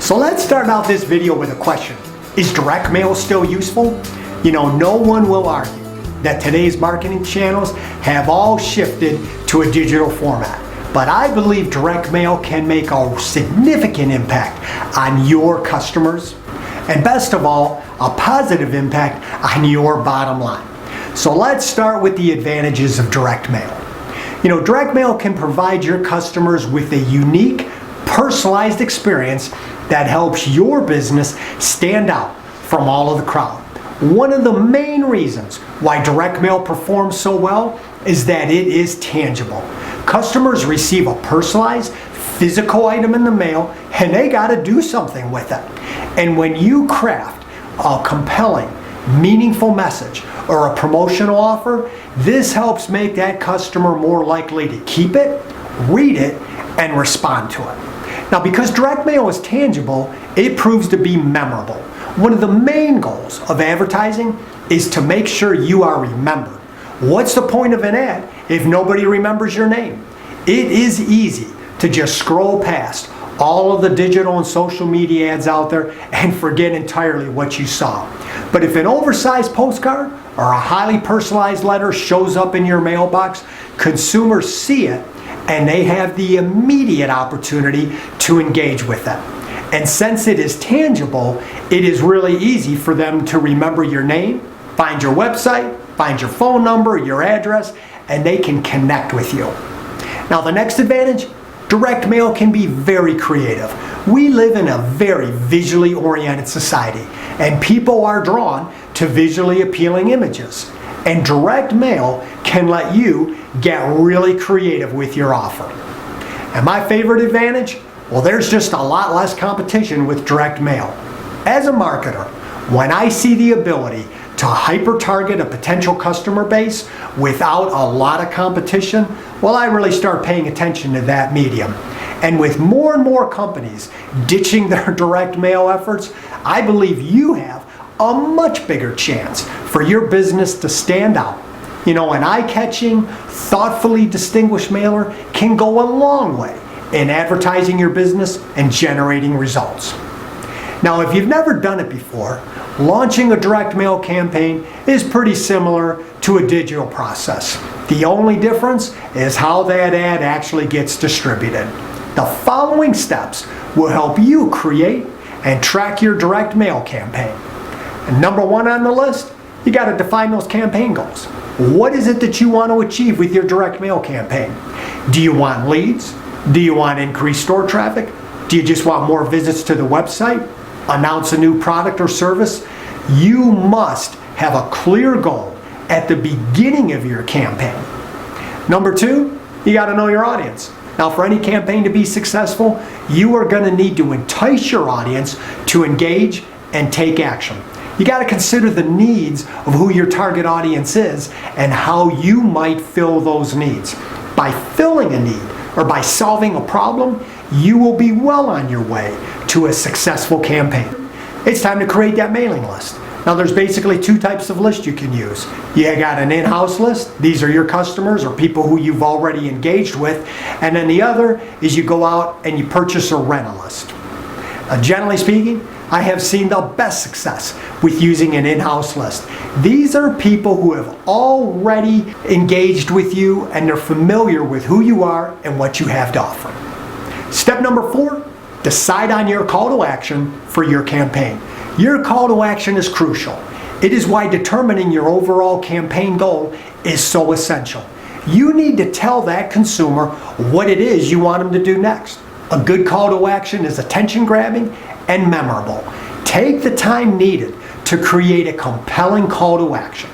So let's start out this video with a question. Is direct mail still useful? No one will argue that today's marketing channels have all shifted to a digital format. But I believe direct mail can make a significant impact on your customers, and best of all, a positive impact on your bottom line. So let's start with the advantages of direct mail. Direct mail can provide your customers with a unique, personalized experience that helps your business stand out from all of the crowd. One of the main reasons why direct mail performs so well is that it is tangible. Customers receive a personalized, physical item in the mail, and they got to do something with it. And when you craft a compelling, meaningful message or a promotional offer, this helps make that customer more likely to keep it, read it, and respond to it. Now, because direct mail is tangible, it proves to be memorable. One of the main goals of advertising is to make sure you are remembered. What's the point of an ad if nobody remembers your name? It is easy to just scroll past all of the digital and social media ads out there and forget entirely what you saw. But if an oversized postcard or a highly personalized letter shows up in your mailbox, consumers see it and they have the immediate opportunity to engage with it. And since it is tangible, it is really easy for them to remember your name, find your website, find your phone number, your address, and they can connect with you. Now, the next advantage, direct mail can be very creative. We live in a very visually oriented society, and people are drawn to visually appealing images. And direct mail can let you get really creative with your offer. And my favorite advantage? Well, there's just a lot less competition with direct mail. As a marketer, when I see the ability to hyper-target a potential customer base without a lot of competition, well, I really start paying attention to that medium. And with more and more companies ditching their direct mail efforts, I believe you have a much bigger chance for your business to stand out. An eye-catching, thoughtfully distinguished mailer can go a long way in advertising your business and generating results. Now, if you've never done it before, launching a direct mail campaign is pretty similar to a digital process. The only difference is how that ad actually gets distributed. The following steps will help you create and track your direct mail campaign. And number one on the list, you got to define those campaign goals. What is it that you want to achieve with your direct mail campaign? Do you want leads? Do you want increased store traffic? Do you just want more visits to the website? Announce a new product or service? You must have a clear goal at the beginning of your campaign. Number two, you got to know your audience. Now, for any campaign to be successful, you are going to need to entice your audience to engage and take action. You got to consider the needs of who your target audience is and how you might fill those needs. By filling a need or by solving a problem, you will be well on your way to a successful campaign. It's time to create that mailing list. Now, there's basically two types of list you can use. You got an in-house list. These are your customers or people who you've already engaged with. And then the other is you go out and you purchase or rent a list. Generally speaking, I have seen the best success with using an in-house list. These are people who have already engaged with you and they're familiar with who you are and what you have to offer. Step number 4, decide on your call to action for your campaign. Your call to action is crucial. It is why determining your overall campaign goal is so essential. You need to tell that consumer what it is you want them to do next. A good call to action is attention-grabbing and memorable. Take the time needed to create a compelling call to action.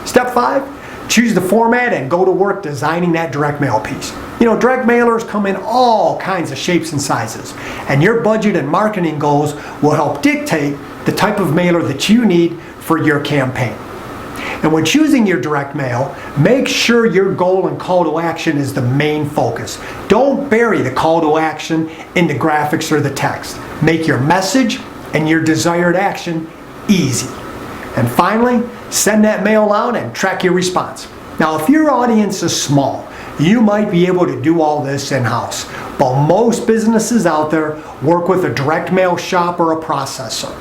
Step 5, choose the format and go to work designing that direct mail piece. Direct mailers come in all kinds of shapes and sizes, and your budget and marketing goals will help dictate the type of mailer that you need for your campaign. And when choosing your direct mail, make sure your goal and call to action is the main focus. Don't bury the call to action in the graphics or the text. Make your message and your desired action easy. And finally, send that mail out and track your response. Now, if your audience is small, you might be able to do all this in-house. But most businesses out there work with a direct mail shop or a processor.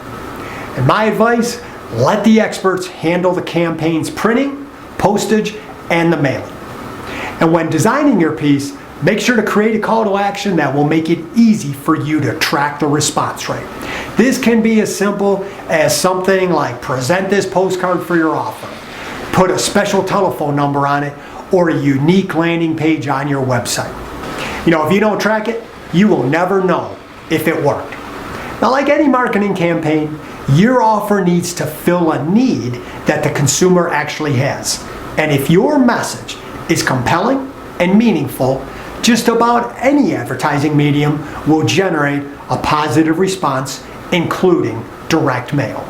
And my advice, let the experts handle the campaign's printing, postage, and the mailing. And when designing your piece, make sure to create a call to action that will make it easy for you to track the response rate. This can be as simple as something like present this postcard for your offer, put a special telephone number on it, or a unique landing page on your website. If you don't track it, you will never know if it worked. Now, like any marketing campaign, your offer needs to fill a need that the consumer actually has. And if your message is compelling and meaningful, just about any advertising medium will generate a positive response, including direct mail.